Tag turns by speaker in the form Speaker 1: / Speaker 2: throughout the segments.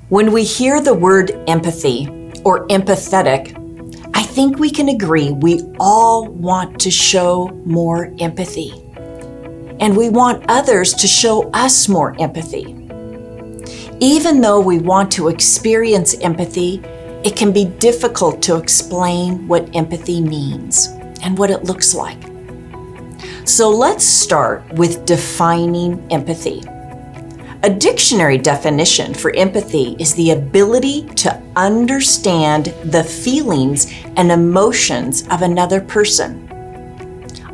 Speaker 1: When we hear the word empathy or empathetic, I think we can agree we all want to show more empathy. And we want others to show us more empathy. Even though we want to experience empathy, it can be difficult to explain what empathy means and what it looks like. So let's start with defining empathy. A dictionary definition for empathy is the ability to understand the feelings and emotions of another person.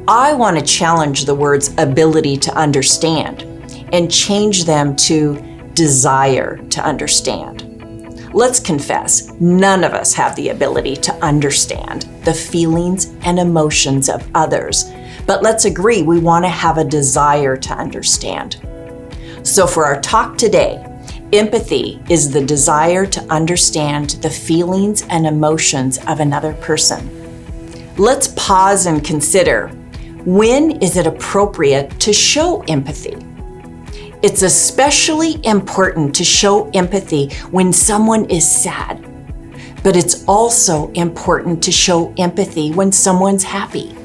Speaker 1: I want to challenge the words ability to understand and change them to desire to understand. Let's confess, none of us have the ability to understand the feelings and emotions of others, but let's agree we want to have a desire to understand. So for our talk today, empathy is the desire to understand the feelings and emotions of another person. Let's pause and consider, when is it appropriate to show empathy? It's especially important to show empathy when someone is sad, but it's also important to show empathy when someone's happy.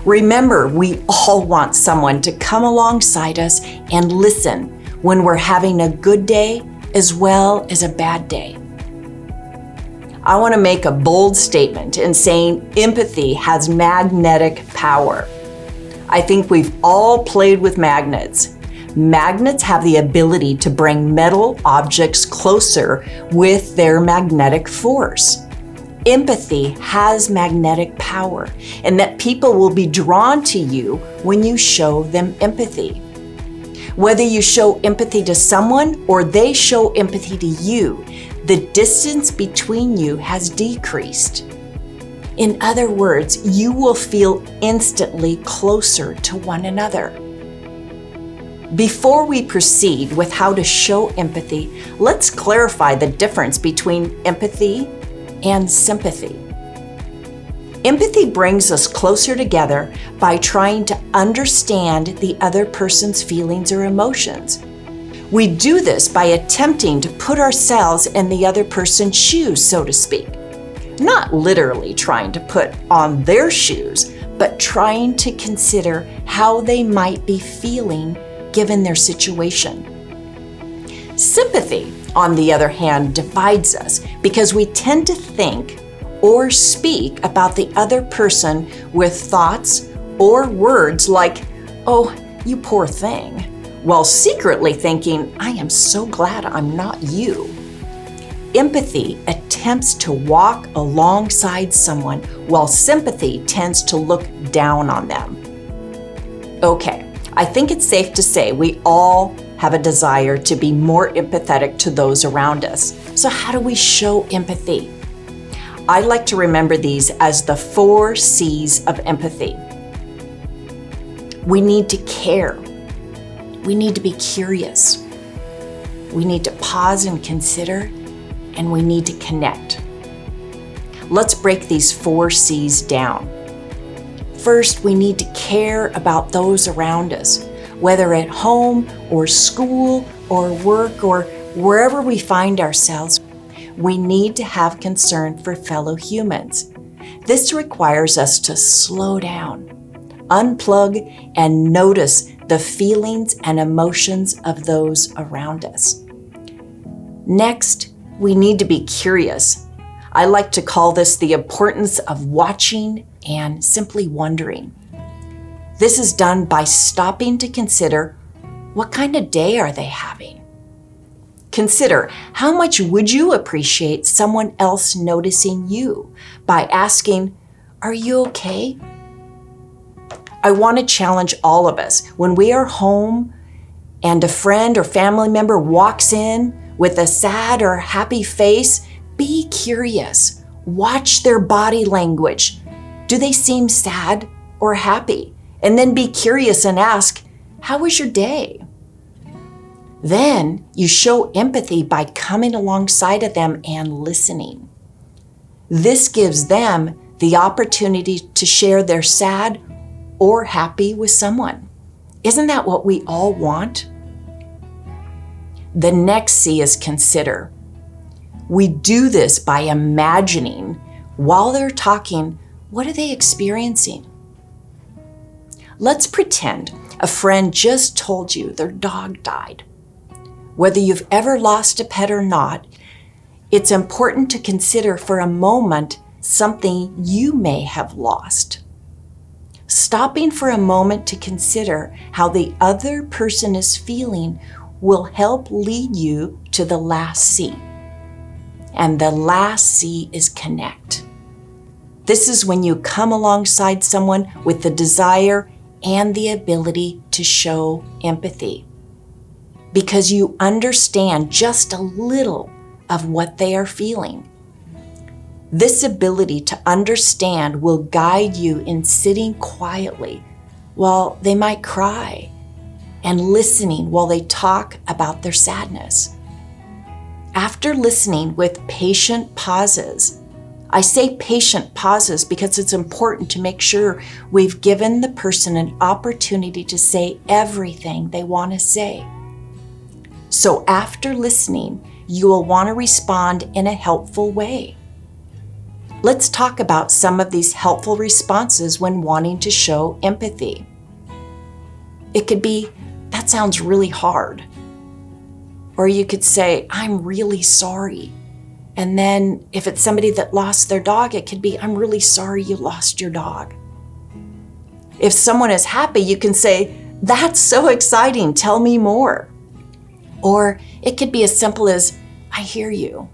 Speaker 1: Remember, we all want someone to come alongside us and listen when we're having a good day as well as a bad day. I want to make a bold statement in saying empathy has magnetic power. I think we've all played with magnets. Magnets have the ability to bring metal objects closer with their magnetic force. Empathy has magnetic power, and that people will be drawn to you when you show them empathy. Whether you show empathy to someone or they show empathy to you, the distance between you has decreased. In other words, you will feel instantly closer to one another. Before we proceed with how to show empathy, let's clarify the difference between empathy and sympathy. Empathy brings us closer together by trying to understand the other person's feelings or emotions. We do this by attempting to put ourselves in the other person's shoes, so to speak. Not literally trying to put on their shoes, but trying to consider how they might be feeling given their situation. Sympathy, on the other hand, divides us because we tend to think or speak about the other person with thoughts or words like, "Oh, you poor thing," while secretly thinking, "I am so glad I'm not you." Empathy attempts to walk alongside someone, while sympathy tends to look down on them. Okay, I think it's safe to say we all have a desire to be more empathetic to those around us. So how do we show empathy? I like to remember these as the 4 C's of empathy. We need to care. We need to be curious. We need to pause and consider, and we need to connect. Let's break these 4 C's down. First, we need to care about those around us, whether at home or school or work or wherever we find ourselves. We need to have concern for fellow humans. This requires us to slow down, unplug, and notice the feelings and emotions of those around us. Next, we need to be curious. I like to call this the importance of watching and simply wondering. This is done by stopping to consider, what kind of day are they having? Consider, how much would you appreciate someone else noticing you by asking, "Are you okay?" I want to challenge all of us when we are home and a friend or family member walks in with a sad or happy face, be curious. Watch their body language. Do they seem sad or happy? And then be curious and ask, how was your day? Then you show empathy by coming alongside of them and listening. This gives them the opportunity to share their sad or happy with someone. Isn't that what we all want? The next C is consider. We do this by imagining while they're talking, what are they experiencing? Let's pretend a friend just told you their dog died. Whether you've ever lost a pet or not, it's important to consider for a moment something you may have lost. Stopping for a moment to consider how the other person is feeling will help lead you to the last C. And the last C is connect. This is when you come alongside someone with the desire and the ability to show empathy, because you understand just a little of what they are feeling. This ability to understand will guide you in sitting quietly while they might cry and listening while they talk about their sadness. After listening with patient pauses, I say patient pauses because it's important to make sure we've given the person an opportunity to say everything they want to say. So after listening, you will want to respond in a helpful way. Let's talk about some of these helpful responses when wanting to show empathy. It could be, that sounds really hard. Or you could say, I'm really sorry. And then if it's somebody that lost their dog, it could be, I'm really sorry you lost your dog. If someone is happy, you can say, that's so exciting, tell me more. Or it could be as simple as, I hear you.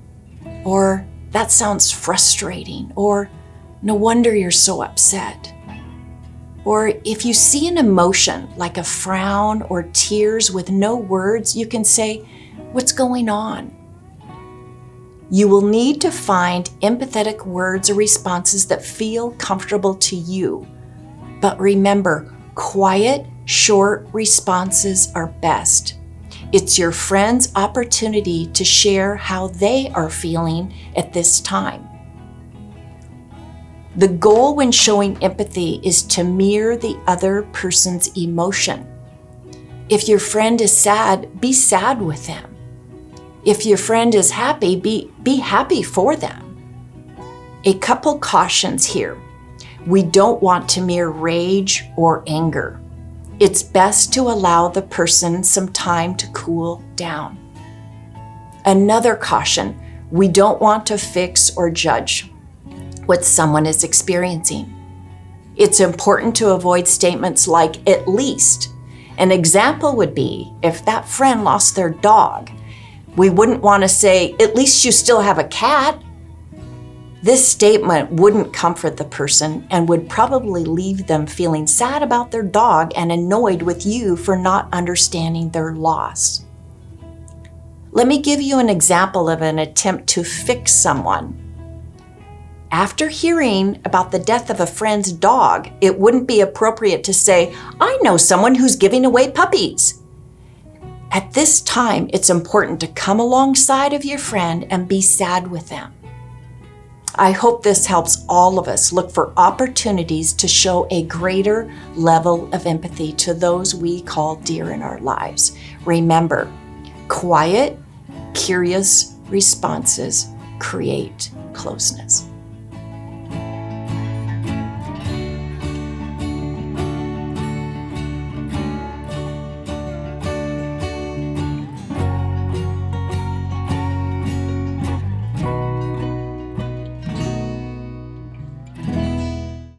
Speaker 1: Or that sounds frustrating. Or no wonder you're so upset. Or if you see an emotion like a frown or tears with no words, you can say, what's going on? You will need to find empathetic words or responses that feel comfortable to you. But remember, quiet, short responses are best. It's your friend's opportunity to share how they are feeling at this time. The goal when showing empathy is to mirror the other person's emotion. If your friend is sad, be sad with them. If your friend is happy, be happy for them. A couple cautions here. We don't want to mirror rage or anger. It's best to allow the person some time to cool down. Another caution, we don't want to fix or judge what someone is experiencing. It's important to avoid statements like, at least. An example would be, if that friend lost their dog, we wouldn't want to say, at least you still have a cat. This statement wouldn't comfort the person and would probably leave them feeling sad about their dog and annoyed with you for not understanding their loss. Let me give you an example of an attempt to fix someone. After hearing about the death of a friend's dog, it wouldn't be appropriate to say, I know someone who's giving away puppies. At this time, it's important to come alongside of your friend and be sad with them. I hope this helps all of us look for opportunities to show a greater level of empathy to those we call dear in our lives. Remember, quiet, curious responses create closeness.